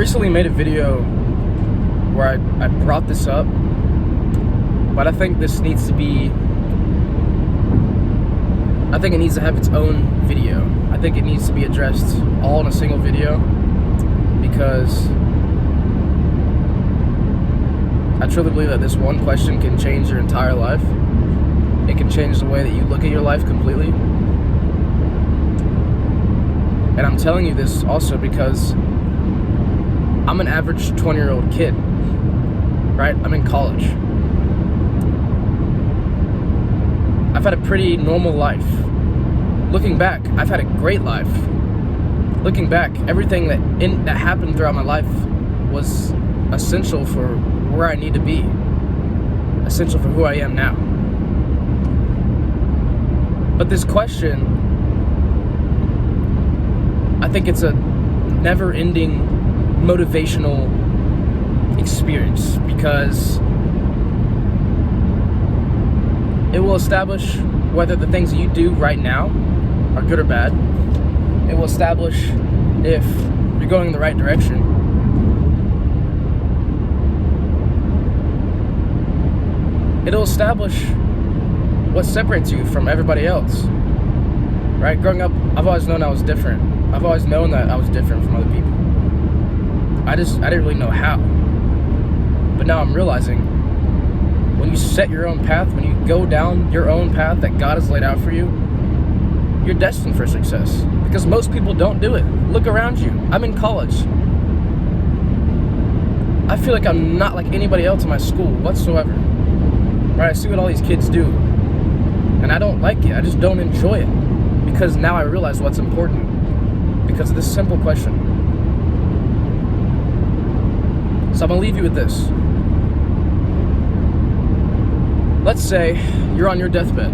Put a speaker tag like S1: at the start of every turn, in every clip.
S1: recently made a video where I brought this up, but I think this needs to be, I think it needs to have its own video. I think it needs to be addressed all in a single video, because I truly believe that this one question can change your entire life. It can change the way that you look at your life completely. And I'm telling you this also because I'm an average 20-year-old kid, right? I'm in college. I've had a pretty normal life. Looking back, I've had a great life. Looking back, everything that happened throughout my life was essential for where I need to be, essential for who I am now. But this question, I think it's a never-ending motivational experience, because it will establish whether the things that you do right now are good or bad. It will establish if you're going in the right direction. It'll establish what separates you from everybody else, right? Growing up, I've always known I was different. I've always known that I was different from other people. I didn't really know how. But now I'm realizing, when you set your own path, when you go down your own path that God has laid out for you, you're destined for success. Because most people don't do it. Look around you. I'm in college. I feel like I'm not like anybody else in my school whatsoever. Right? I see what all these kids do, and I don't like it. I just don't enjoy it, because now I realize what's important because of this simple question. So I'm gonna leave you with this. Let's say you're on your deathbed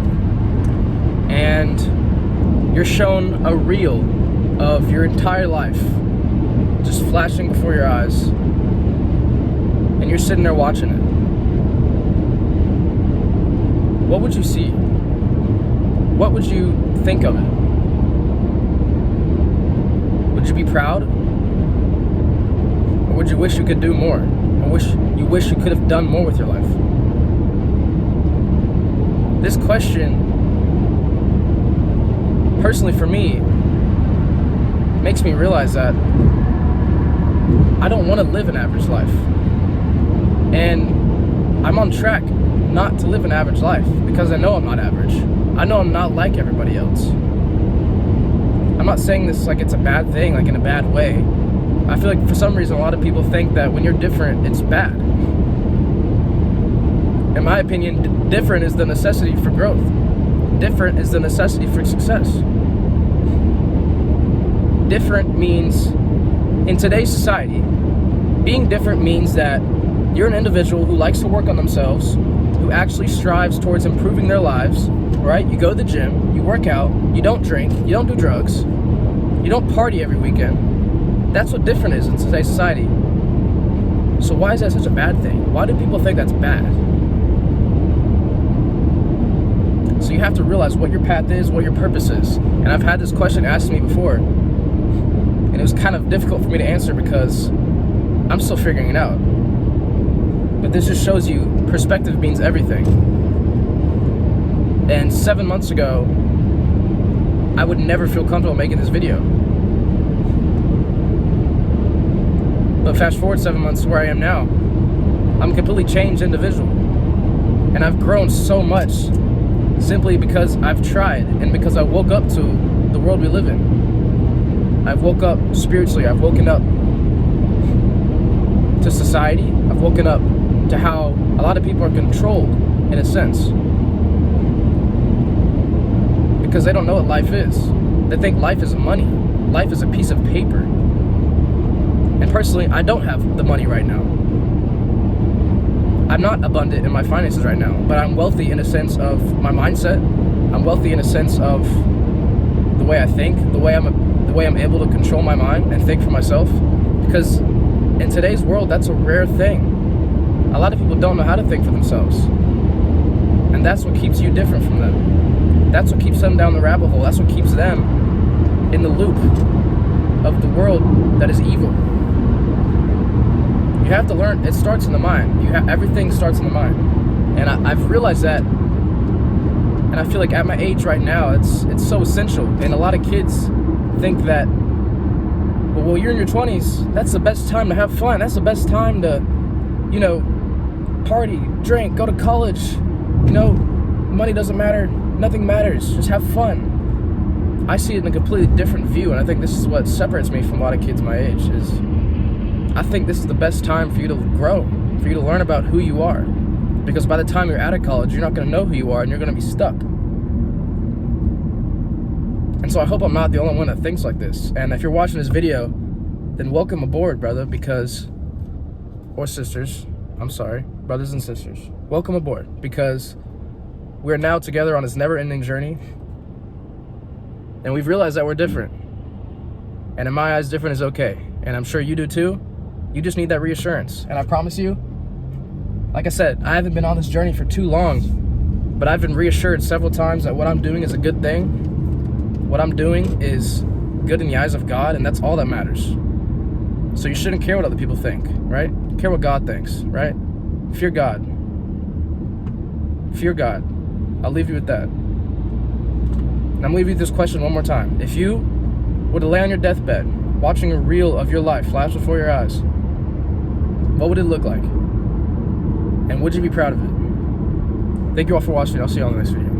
S1: and you're shown a reel of your entire life just flashing before your eyes, and you're sitting there watching it. What would you see? What would you think of it? Would you be proud? Or would you wish you could do more? Or wish you could have done more with your life? This question, personally for me, makes me realize that I don't want to live an average life. And I'm on track not to live an average life, because I know I'm not average. I know I'm not like everybody else. I'm not saying this like it's a bad thing, like in a bad way. I feel like for some reason a lot of people think that when you're different, it's bad. In my opinion, different is the necessity for growth. Different is the necessity for success. Different means, in today's society, being different means that you're an individual who likes to work on themselves, who actually strives towards improving their lives, right? You go to the gym, you work out, you don't drink, you don't do drugs, you don't party every weekend. That's what different is in today's society. So why is that such a bad thing? Why do people think that's bad? So you have to realize what your path is, what your purpose is. And I've had this question asked to me before, and it was kind of difficult for me to answer because I'm still figuring it out. But this just shows you perspective means everything. And 7 months ago, I would never feel comfortable making this video. But fast forward 7 months to where I am now, I'm a completely changed individual. And I've grown so much simply because I've tried and because I woke up to the world we live in. I've woke up spiritually. I've woken up to society. I've woken up to how a lot of people are controlled, in a sense, because they don't know what life is. They think life is money. Life is a piece of paper. And personally, I don't have the money right now. I'm not abundant in my finances right now, but I'm wealthy in a sense of my mindset. I'm wealthy in a sense of the way I think, the way I'm able to control my mind and think for myself. Because in today's world, that's a rare thing. A lot of people don't know how to think for themselves. And that's what keeps you different from them. That's what keeps them down the rabbit hole. That's what keeps them in the loop of the world that is evil. You have to learn. It starts in the mind. Everything starts in the mind, and I've realized that. And I feel like at my age right now, it's so essential. And a lot of kids think that, well, you're in your 20s. That's the best time to have fun. That's the best time to, party, drink, go to college. Money doesn't matter. Nothing matters. Just have fun. I see it in a completely different view, and I think this is what separates me from a lot of kids my age. Is I think this is the best time for you to grow, for you to learn about who you are. Because by the time you're out of college, you're not going to know who you are, and you're going to be stuck. And so I hope I'm not the only one that thinks like this. And if you're watching this video, then welcome aboard, brother, or sisters, I'm sorry, brothers and sisters. Welcome aboard, because we're now together on this never-ending journey. And we've realized that we're different. And in my eyes, different is okay. And I'm sure you do too. You just need that reassurance. And I promise you, like I said, I haven't been on this journey for too long, but I've been reassured several times that what I'm doing is a good thing. What I'm doing is good in the eyes of God, and that's all that matters. So you shouldn't care what other people think, right? Care what God thinks, right? Fear God. Fear God. I'll leave you with that. And I'm leaving you with this question one more time. If you were to lay on your deathbed, watching a reel of your life flash before your eyes, what would it look like? And would you be proud of it? Thank you all for watching. I'll see you on the next video.